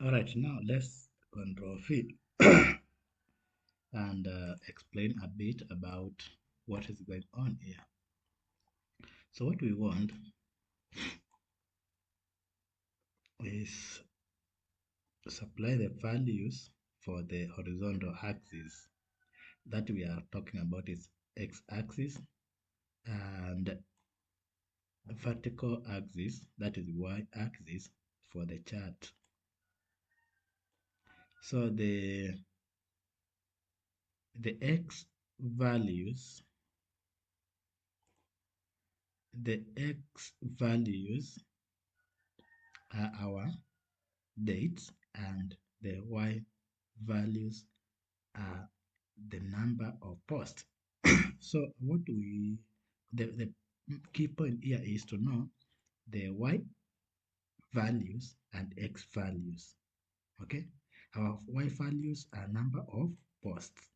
All right, now let's control V and explain a bit about what is going on here. So what we want is supply the values for the horizontal axis that we are talking about is x-axis, and vertical axis, that is y-axis, for the chart. So the x values, are our dates, and the y values are the number of posts. So what the key point here is to know the y values and x values. Okay, our y values are number of posts,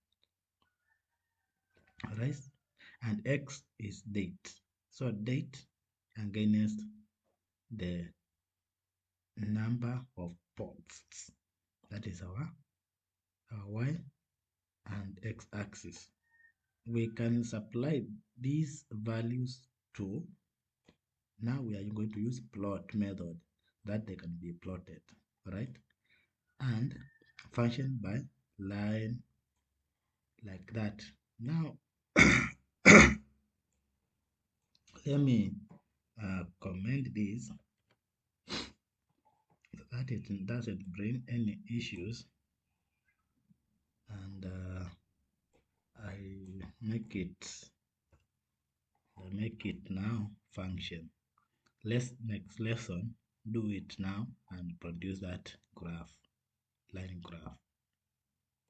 right? And x is date. So date against the number of posts. That is our y and x axis. We can supply these values to, now we are going to use plot method that they can be plotted, right? And function by line like that. Now let me comment this that it doesn't bring any issues, and I make it now function. Let's next lesson do it now and produce that graph, line graph.